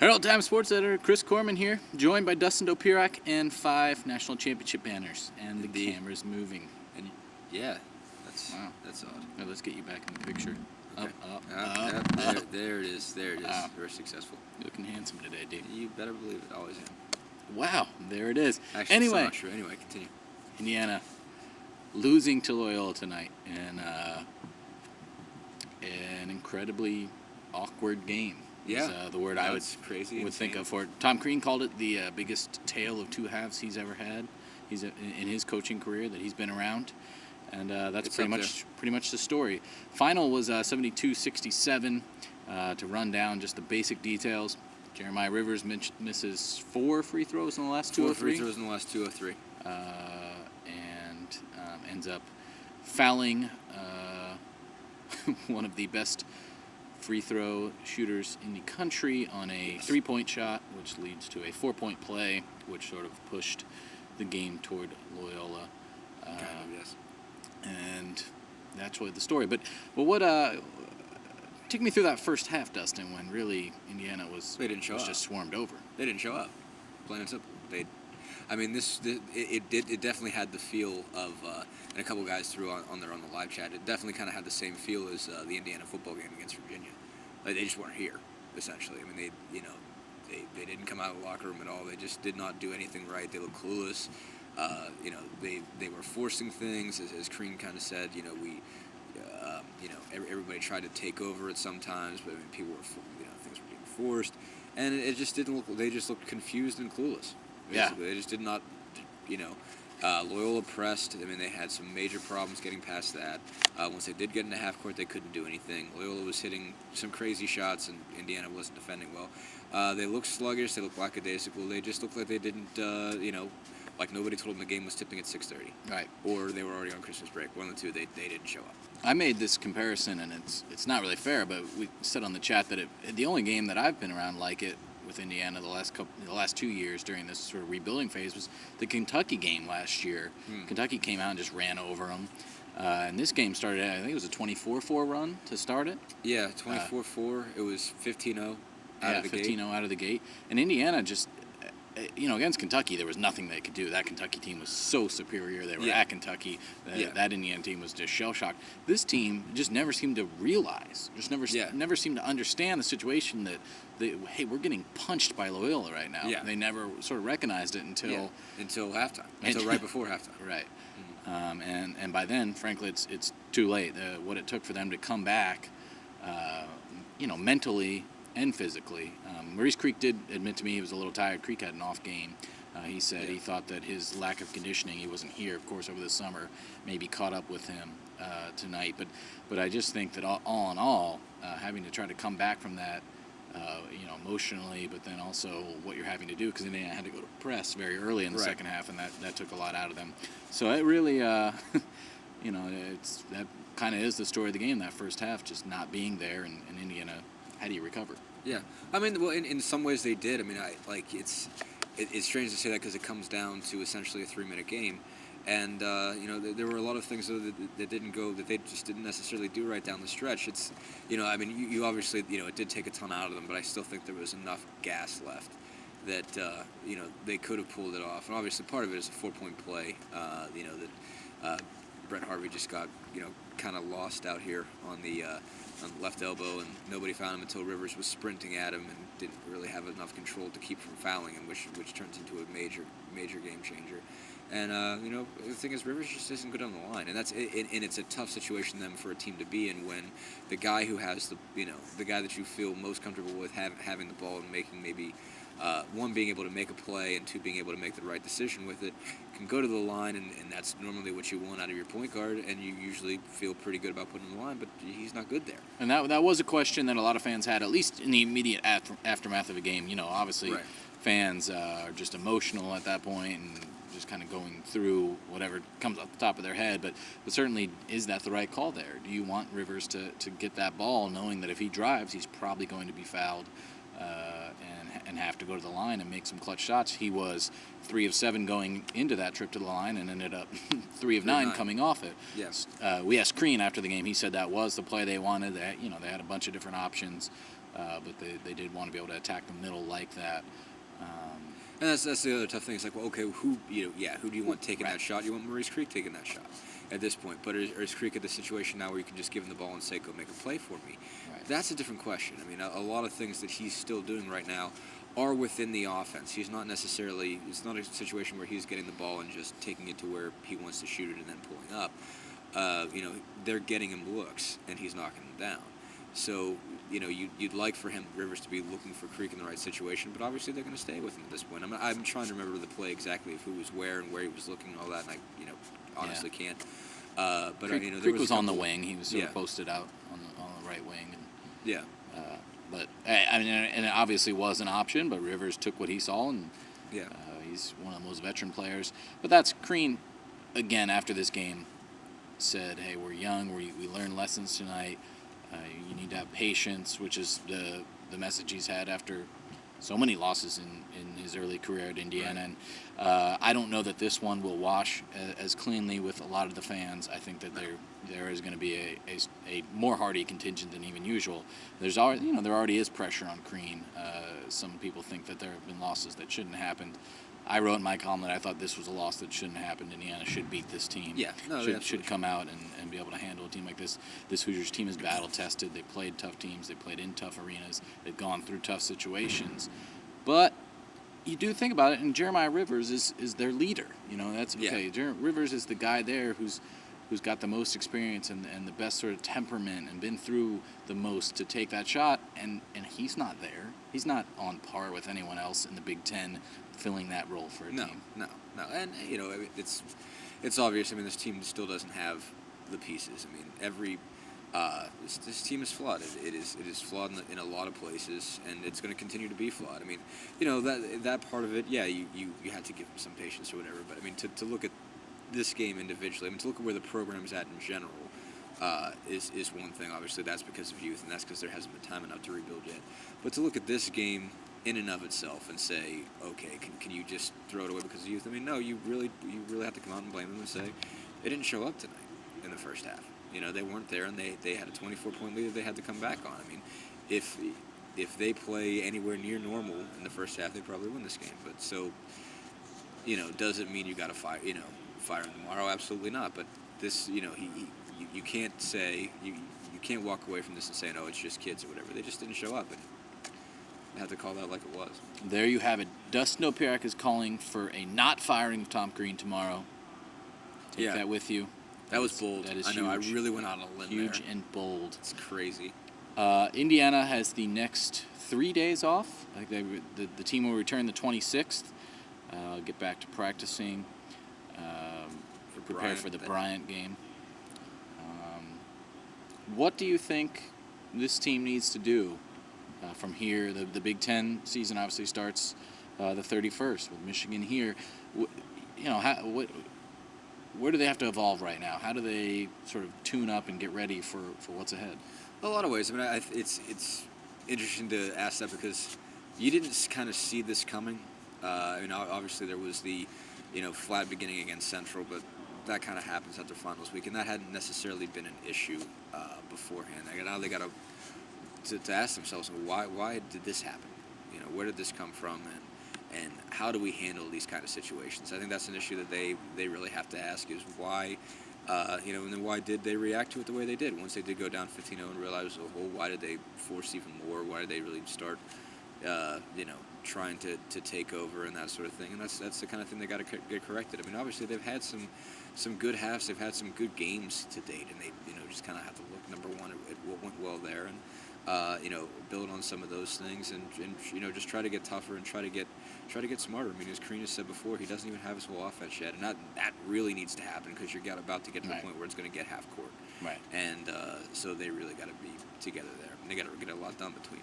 Herald-Times sports editor Chris Korman here, joined by Dustin Dopirak and 5 national championship banners, and the camera's moving. And yeah, that's odd. Now let's get you back in the picture. Okay. Up. There it is. There it is. Wow. Very successful. You're looking handsome today, dude. You better believe it. Always am. Wow, there it is. Actually, Anyway, it's not true. Anyway, continue. Indiana losing to Loyola tonight in an incredibly awkward game. Yeah, is, the word I would crazy. Would think of for it. Tom Crean called it the biggest tale of two halves he's ever had. He's in his coaching career that he's been around, and that's pretty much the story. Final was 72-67. To run down just the basic details, Jeremiah Rivers misses 4 free throws in the last 2 or 3. 4 free throws in the last 2 or 3. And ends up fouling one of the best free throw shooters in the country on a 3-point shot, which leads to a 4-point play, which sort of pushed the game toward Loyola. Yes. And that's really the story. But what take me through that first half, Dustin, when really Indiana was just swarmed over. They didn't show up. Plain and simple. It definitely had the feel of, and a couple guys threw on the live chat. It definitely kind of had the same feel as the Indiana football game against Virginia. Like, they just weren't here, essentially. I mean, they didn't come out of the locker room at all. They just did not do anything right. They looked clueless. They were forcing things, as Crean kind of said. Everybody tried to take over it sometimes, but I mean, people were, things were being forced, and it just didn't look. They just looked confused and clueless. Basically. They just did not, Loyola pressed. I mean, they had some major problems getting past that. Once they did get into half court, they couldn't do anything. Loyola was hitting some crazy shots, and Indiana wasn't defending well. They looked sluggish. They looked lackadaisical. They just looked like they didn't, like nobody told them the game was tipping at 6:30. Right. Or they were already on Christmas break. One of the two, they didn't show up. I made this comparison, and it's not really fair, but we said on the chat that the only game that I've been around like it with Indiana the last 2 years during this sort of rebuilding phase was the Kentucky game last year. Kentucky came out and just ran over them. And this game started, I think it was a 24-4 run to start it. Yeah, 24-4. It was 15-0 out of the gate. 15-0 out of the gate. And Indiana just, against Kentucky, there was nothing they could do. That Kentucky team was so superior. They were at Kentucky. That Indiana team was just shell-shocked. This team just never seemed to realize, never seemed to understand the situation that, hey, we're getting punched by Loyola right now. Yeah. They never sort of recognized it until halftime, until right before halftime. Right. And by then, frankly, it's too late. What it took for them to come back, mentally and physically. Maurice Creek did admit to me he was a little tired. Creek had an off game. He said he thought that his lack of conditioning, he wasn't here, of course, over the summer, maybe caught up with him tonight. But I just think that all in all, having to try to come back from that, emotionally, but then also what you're having to do, because Indiana had to go to press very early in the second half, and that took a lot out of them. So it really, that kind of is the story of the game, that first half, just not being there, and Indiana, how do you recover? Yeah, I mean, well, in some ways they did. I mean, it's strange to say that because it comes down to essentially a 3-minute game, and there were a lot of things that didn't go, that they just didn't necessarily do right down the stretch. It's, I mean, you obviously, it did take a ton out of them, but I still think there was enough gas left that they could have pulled it off. And obviously part of it is a 4-point play. That Brett Harvey just got kind of lost out here on the left elbow, and nobody found him until Rivers was sprinting at him and didn't really have enough control to keep from fouling him, which turns into a major game changer. And the thing is, Rivers just isn't good on the line, and it's a tough situation then for a team to be in, when the guy who has the guy that you feel most comfortable with having the ball and making maybe one, being able to make a play, and 2, being able to make the right decision with it, can go to the line, and that's normally what you want out of your point guard, and you usually feel pretty good about putting him in the line, but he's not good there. And that was a question that a lot of fans had, at least in the immediate aftermath of a game. Obviously fans are just emotional at that point and just kind of going through whatever comes off the top of their head, but certainly, is that the right call there? Do you want Rivers to get that ball, knowing that if he drives, he's probably going to be fouled and have to go to the line and make some clutch shots? He was 3 of 7 going into that trip to the line, and ended up 3 of 9 coming off it. Yes. We asked Crean after the game. He said that was the play they wanted. They had a bunch of different options. but they did want to be able to attack the middle like that. And that's the other tough thing. It's like, well, okay, who do you want taking that shot? You want Maurice Creek taking that shot at this point. But is Creek at the situation now where you can just give him the ball and say, go make a play for me? Right. That's a different question. I mean, a lot of things that he's still doing right now are within the offense. He's not necessarily, it's not a situation where he's getting the ball and just taking it to where he wants to shoot it and then pulling up. They're getting him looks, and he's knocking them down. So, you'd like for Rivers to be looking for Creek in the right situation, but obviously they're going to stay with him at this point. I'm trying to remember the play exactly of who was where and where he was looking and all that, and I honestly can't. But Creek was on the wing. He was sort of posted out on the right wing. And, but and it obviously was an option, but Rivers took what he saw, and he's one of the most veteran players. But that's Crean, again, after this game, said, hey, we're young, we learned lessons tonight. You need to have patience, which is the message he's had after so many losses in his early career at Indiana. Right. And I don't know that this one will wash as cleanly with a lot of the fans. I think that there is going to be a more hardy contingent than even usual. There already is pressure on Crean. Some people think that there have been losses that shouldn't have happened. I wrote in my column that I thought this was a loss that shouldn't have happened. Indiana should beat this team. Should come out and be able to handle a team like this. This Hoosiers team is battle-tested. They played tough teams. They played in tough arenas. They've gone through tough situations. But you do think about it, and Jeremiah Rivers is their leader. That's okay. Rivers is the guy there who's got the most experience and the best sort of temperament and been through the most to take that shot, and he's not there. He's not on par with anyone else in the Big Ten filling that role for a team. No. And, it's obvious. I mean, this team still doesn't have the pieces. I mean, this team is flawed. It is flawed in a lot of places, and it's going to continue to be flawed. I mean, that part of it, you had to give them some patience or whatever, but I mean, to look at this game individually, I mean, to look at where the program's at in general, is one thing. Obviously, that's because of youth, and that's because there hasn't been time enough to rebuild yet. But to look at this game in and of itself and say, okay, can you just throw it away because of youth? I mean, no, you really have to come out and blame them and say they didn't show up tonight in the first half. They weren't there, and they had a 24-point lead that they had to come back on. I mean, if they play anywhere near normal in the first half, they probably win this game. But so, does it mean you got to fire him tomorrow? Absolutely not. But this, you can't say you can't walk away from this and say, no, it's just kids or whatever. They just didn't show up, and I have to call that like it was. There you have it. Dustin Dopirak is calling for a not firing of Tom Crean tomorrow. Take that with you. That was bold. That is I know. huge. I really went on a limb Huge there. and bold. It's crazy. Indiana has the next 3 days off. I think the team will return the 26th. Get back to practicing. Prepare for the Bryant game. What do you think this team needs to do from here? The Big Ten season obviously starts the 31st with Michigan here. Where do they have to evolve right now? How do they sort of tune up and get ready for what's ahead? A lot of ways. I mean, it's interesting to ask that because you didn't kind of see this coming. Obviously there was the flat beginning against Central, but that kind of happens after finals week, and that hadn't necessarily been an issue beforehand. Now they got to ask themselves, why did this happen? Where did this come from, and how do we handle these kind of situations? I think that's an issue that they really have to ask is why, and then why did they react to it the way they did? Once they did go down 15-0 and realize, why did they force even more? Why did they really start, trying to take over and that sort of thing? And that's the kind of thing they got to get corrected. I mean, obviously they've had some good halves, they've had some good games to date, and they just kind of have to look, number one, at what went well there, and build on some of those things, and just try to get tougher and try to get smarter. I mean, as Crean has said before, he doesn't even have his whole offense yet, and that really needs to happen because you're about to get to the point where it's going to get half court. Right. And so they really got to be together there. And they got to get a lot done between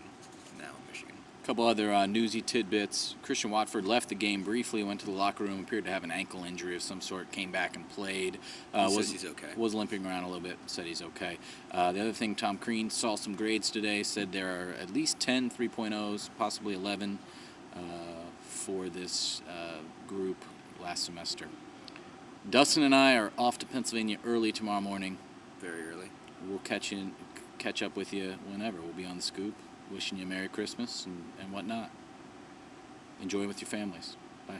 now and Michigan. A couple other newsy tidbits. Christian Watford left the game briefly, went to the locker room, appeared to have an ankle injury of some sort, came back and played. He says he's okay. Was limping around a little bit, said he's okay. The other thing, Tom Crean saw some grades today, said there are at least 10 3.0s, possibly 11 for this group last semester. Dustin and I are off to Pennsylvania early tomorrow morning. Very early. We'll catch up with you whenever. We'll be on the Scoop. wishing you a Merry Christmas and whatnot. Enjoy with your families. Bye.